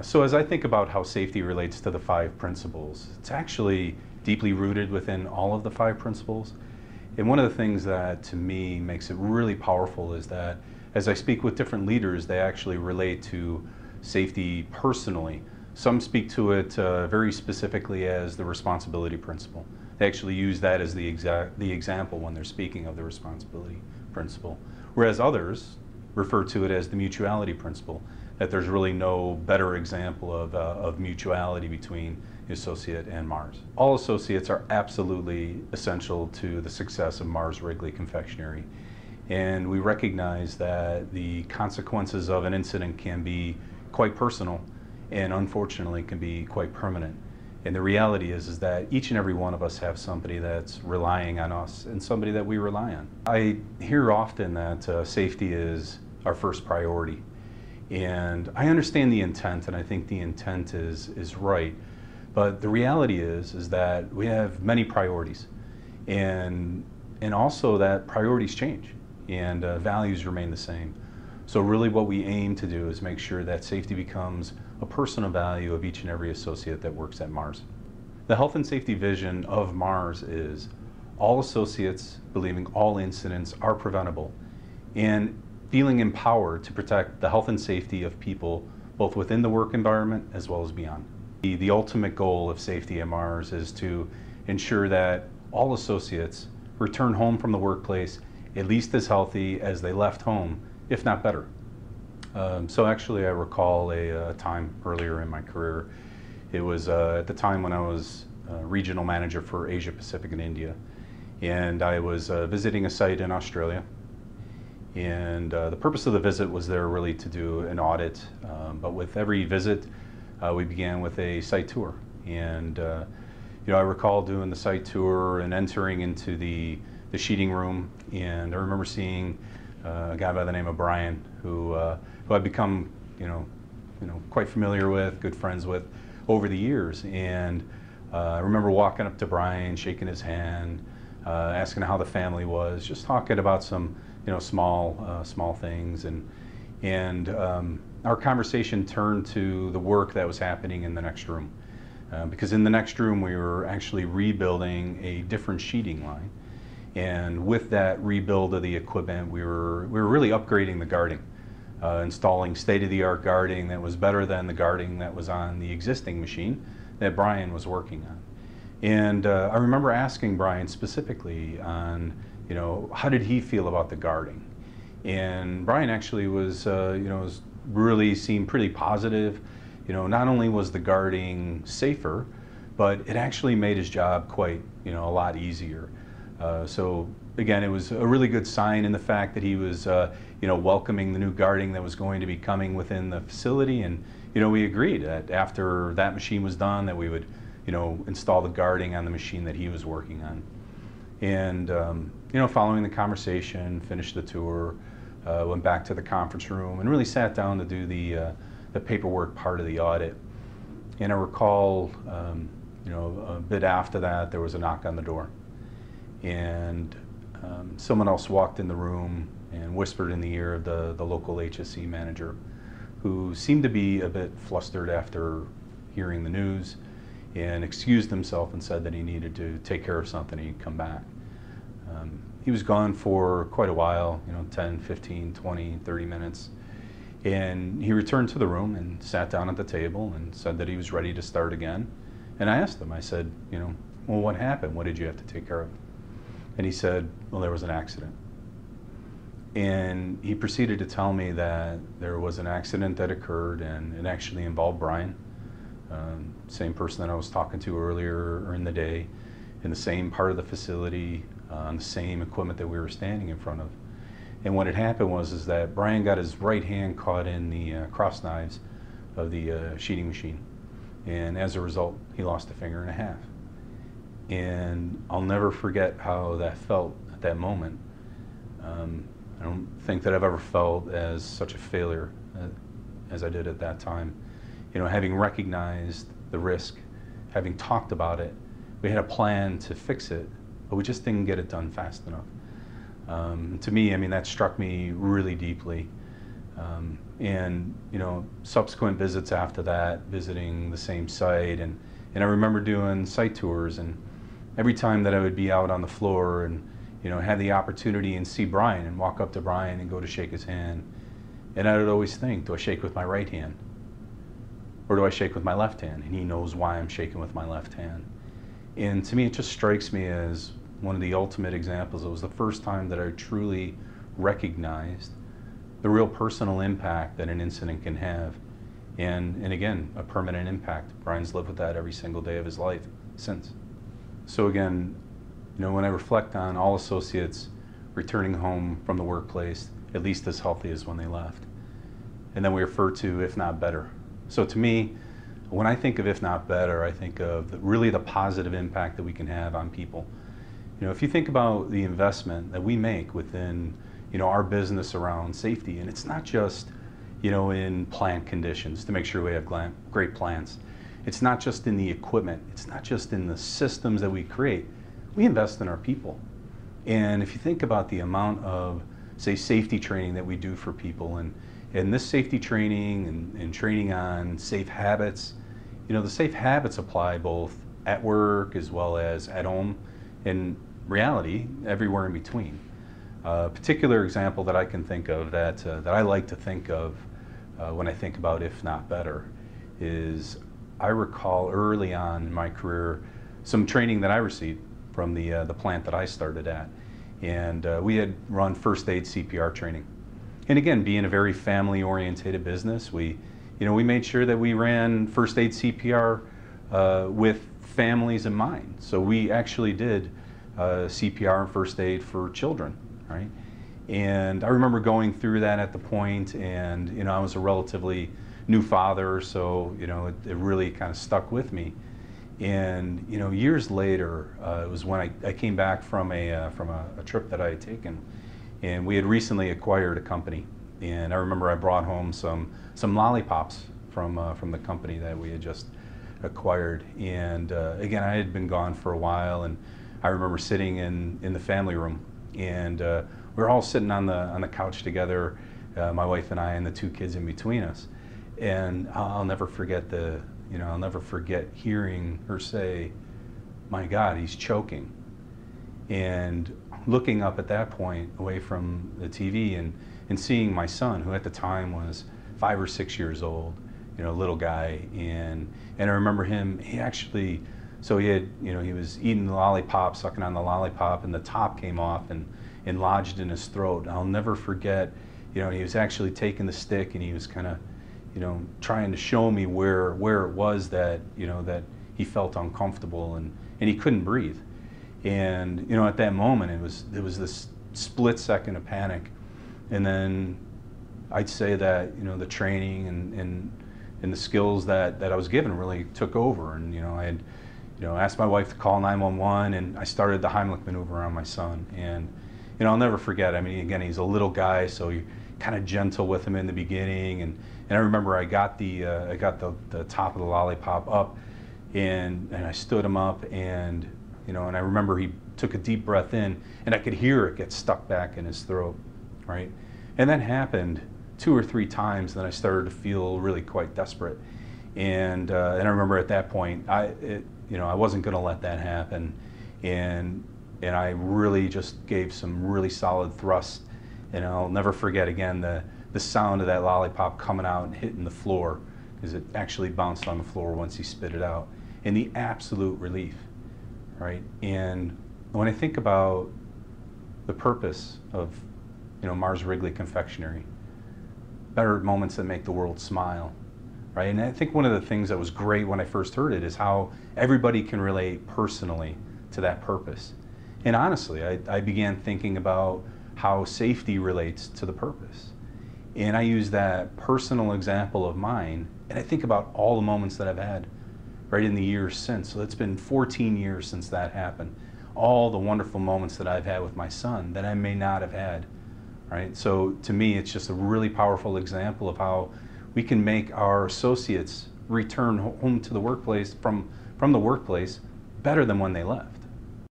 So as I think about how safety relates to the 5 principles, it's actually deeply rooted within all of the 5 principles. And one of the things that to me makes it really powerful is that as I speak with different leaders, they actually relate to safety personally. Some speak to it very specifically as the responsibility principle. They actually use that as the example when they're speaking of the responsibility principle. Whereas others refer to it as the mutuality principle, that there's really no better example of mutuality between the associate and Mars. All associates are absolutely essential to the success of Mars Wrigley Confectionery. And we recognize that the consequences of an incident can be quite personal and unfortunately can be quite permanent. And the reality is that each and every one of us have somebody that's relying on us and somebody that we rely on. I hear often that safety is our first priority. And I understand the intent, and I think the intent is right. But the reality is that we have many priorities. And also that priorities change and values remain the same. So really what we aim to do is make sure that safety becomes a personal value of each and every associate that works at Mars. The health and safety vision of Mars is all associates believing all incidents are preventable and feeling empowered to protect the health and safety of people both within the work environment as well as beyond. The ultimate goal of safety at Mars is to ensure that all associates return home from the workplace at least as healthy as they left home, if not better. So actually I recall a time earlier in my career. It was at the time when I was regional manager for Asia Pacific and India. And I was visiting a site in Australia. And the purpose of the visit was there really to do an audit. But with every visit, we began with a site tour. And I recall doing the site tour and entering into the sheeting room. And I remember seeing a guy by the name of Brian, who I've become, quite familiar with, good friends with over the years. And I remember walking up to Brian, shaking his hand, asking how the family was, just talking about some, small things. And our conversation turned to the work that was happening in the next room. Because in the next room, we were actually rebuilding a different sheeting line. And with that rebuild of the equipment, we were really upgrading the guarding, installing state-of-the-art guarding that was better than the guarding that was on the existing machine that Brian was working on. And I remember asking Brian specifically on, how did he feel about the guarding? And Brian actually was really seemed pretty positive. Not only was the guarding safer, but it actually made his job quite, a lot easier. So again, it was a really good sign in the fact that he was, welcoming the new guarding that was going to be coming within the facility. And, we agreed that after that machine was done, that we would, install the guarding on the machine that he was working on. And, following the conversation, finished the tour, went back to the conference room and really sat down to do the paperwork part of the audit. And I recall, a bit after that, there was a knock on the door. And someone else walked in the room and whispered in the ear of the local HSE manager, who seemed to be a bit flustered after hearing the news, and excused himself and said that he needed to take care of something and he'd come back. He was gone for quite a while, 10, 15, 20, 30 minutes. And he returned to the room and sat down at the table and said that he was ready to start again. And I asked him, I said, well, what happened? What did you have to take care of? And he said, well, there was an accident. And he proceeded to tell me that there was an accident that occurred and it actually involved Brian, same person that I was talking to earlier in the day, in the same part of the facility, on the same equipment that we were standing in front of. And what had happened was that Brian got his right hand caught in the cross knives of the sheeting machine. And as a result, he lost a finger and a half. And I'll never forget how that felt at that moment. I don't think that I've ever felt as such a failure as I did at that time. Having recognized the risk, having talked about it, we had a plan to fix it, but we just didn't get it done fast enough. To me, that struck me really deeply. And subsequent visits after that, visiting the same site, and I remember doing site tours, and every time that I would be out on the floor and have the opportunity and see Brian and walk up to Brian and go to shake his hand, and I would always think, do I shake with my right hand or do I shake with my left hand? And he knows why I'm shaking with my left hand. And to me, it just strikes me as one of the ultimate examples. It was the first time that I truly recognized the real personal impact that an incident can have. And again, a permanent impact. Brian's lived with that every single day of his life since. So again, when I reflect on all associates returning home from the workplace at least as healthy as when they left, and then we refer to if not better. So to me, when I think of if not better, I think of really the positive impact that we can have on people. If you think about the investment that we make within our business around safety, and it's not just in plant conditions to make sure we have great plants. It's not just in the equipment. It's not just in the systems that we create. We invest in our people. And if you think about the amount of, say, safety training that we do for people, and this safety training and training on safe habits, the safe habits apply both at work as well as at home, in reality, everywhere in between. A particular example that I can think of that I like to think of when I think about if not better is I recall early on in my career some training that I received from the plant that I started at, and we had run first aid CPR training. And again, being a very family-oriented business, we made sure that we ran first aid CPR with families in mind. So we actually did CPR and first aid for children, right? And I remember going through that at the point, and I was a relatively new father, so it really kind of stuck with me. And years later, it was when I came back from a trip that I had taken, and we had recently acquired a company. And I remember I brought home some lollipops from the company that we had just acquired. And again, I had been gone for a while, and I remember sitting in the family room, and we were all sitting on the couch together, my wife and I, and the two kids in between us. And I'll never forget I'll never forget hearing her say, "My God, he's choking." And looking up at that point away from the TV and seeing my son, who at the time was 5 or 6 years old, little guy, and I remember him, he was eating the lollipop, sucking on the lollipop, and the top came off and lodged in his throat. And I'll never forget, he was actually taking the stick and he was kind of, trying to show me where it was that, that he felt uncomfortable and he couldn't breathe. And, at that moment, it was this split second of panic. And then I'd say that, the training and the skills that I was given really took over. And, I had, asked my wife to call 911, and I started the Heimlich maneuver on my son. And, I'll never forget, again, he's a little guy, so you're kind of gentle with him in the beginning. And I remember I got the top of the lollipop up, and I stood him up, and, and I remember he took a deep breath in, and I could hear it get stuck back in his throat, right? And that happened 2 or 3 times, then I started to feel really quite desperate. And I remember at that point, I wasn't going to let that happen, and I really just gave some really solid thrusts. And I'll never forget again the sound of that lollipop coming out and hitting the floor, because it actually bounced on the floor once he spit it out, and the absolute relief, right? And when I think about the purpose of Mars Wrigley Confectionery, better moments that make the world smile, right? And I think one of the things that was great when I first heard it is how everybody can relate personally to that purpose. And honestly, I began thinking about how safety relates to the purpose. And I use that personal example of mine, and I think about all the moments that I've had right in the years since. So it's been 14 years since that happened. All the wonderful moments that I've had with my son that I may not have had, right? So to me, it's just a really powerful example of how we can make our associates return home to the workplace from the workplace better than when they left.